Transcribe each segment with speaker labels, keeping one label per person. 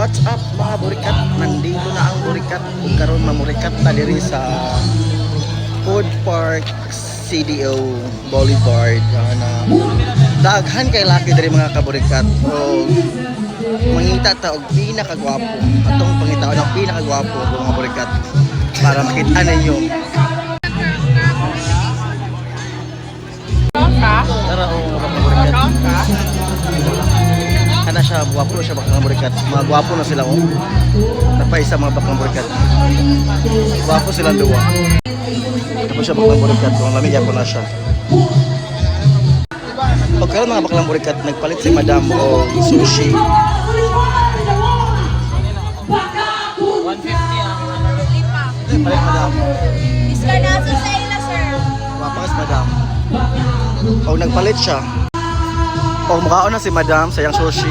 Speaker 1: What's up mga burikat? Nandito na ang burikat. Kung karon mamurikat ta diri sa Food Park CDO Boulevard na daghan kay laki diri mga kaburikat. O mangita ta og pinakagwapo. Atong pangitaon ang pinakagwapo mga burikat para makita ninyo. Tara o mga burikat. Kana siya, guwapo siya baklang burikat. Mga guwapo na sila oh. Napaisa mga baklang burikat. Guwapo silang duwa. Guwapo siya baklang burikat. Kung lamigyan ko na siya. O karon mga baklang burikat, nagpalit si Madam o sushi.
Speaker 2: 150 ang
Speaker 1: Palit Madam.
Speaker 3: Discanaso sa ila, sir.
Speaker 1: Guwapas Madam. O nagpalit siya. O mukhaon na si Madam sa yang sushi.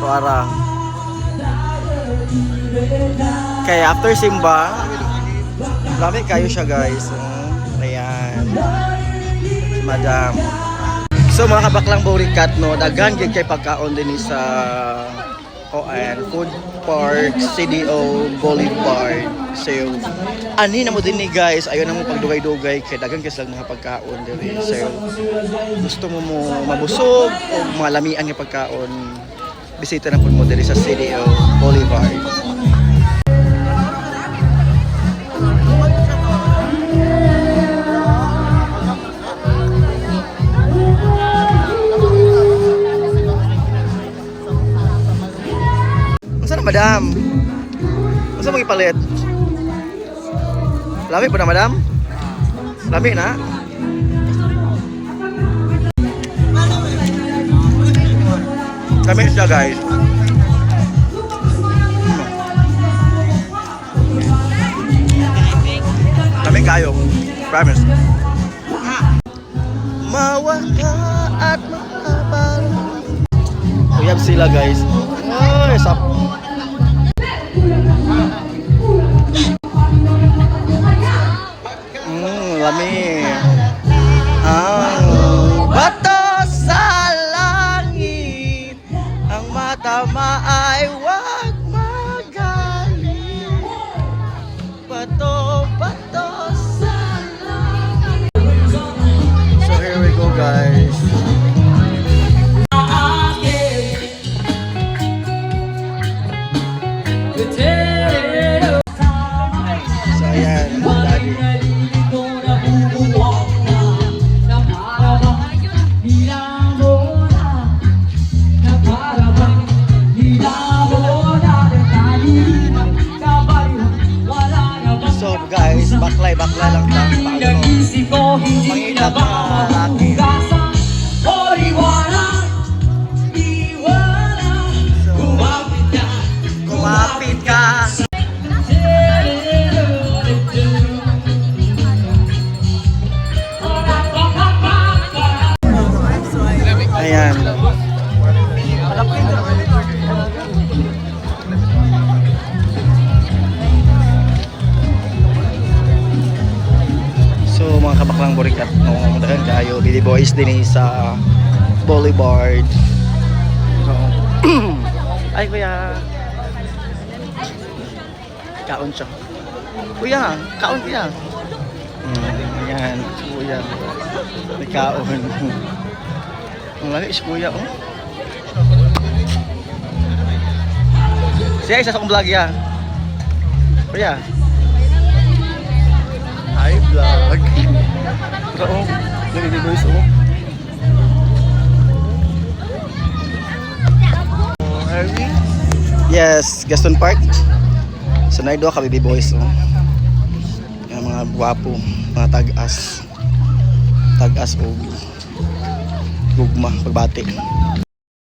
Speaker 1: Para. Kaya after simba, dami kayo siya guys. Ayan. Si Madam. So mga kabaklang burikat no, daghan gyud kay pagkaon din sa Food Park CDO Boulevard. So ani na mo din ni guys, ayon na mo pagdugay-dugay kay daghan kay sila nga pagkaon diri. So gusto mo mabusog o malamian nga pagkaon, bisita na pud mo diri sa CDO Boulevard. Madam, masa mo ipalit? Lami po na madam? Lami na? Lami siya guys. Lami kayo. Promise. Mawaka at mahabal. Uyab sila guys. Ay, sap. Lami. Ang bato sa langit, ang mata ay wag magalit. Bato sa langit. So here we go guys. So ayan, daddy. So guys, baklay lang tayo. Manginap na laki. So, kumapit ka. Ayan. So mga kabaklang burikat no, dahil kayo Billy Boys din sa Boulevard. So, ay kuya. Kaon siya. Kuya, kaon kuya. Ayan, kuya. May kaon. Ang lagi si kuya oh. Siya isa sa akong vlog ya. Kuya. Hi vlog. Pero oh, Billy Boys oh. Yes, Gaston Park. So naido ka Billy Boys oh. Yung mga guwapo, mga tag-as o gugma pagbati.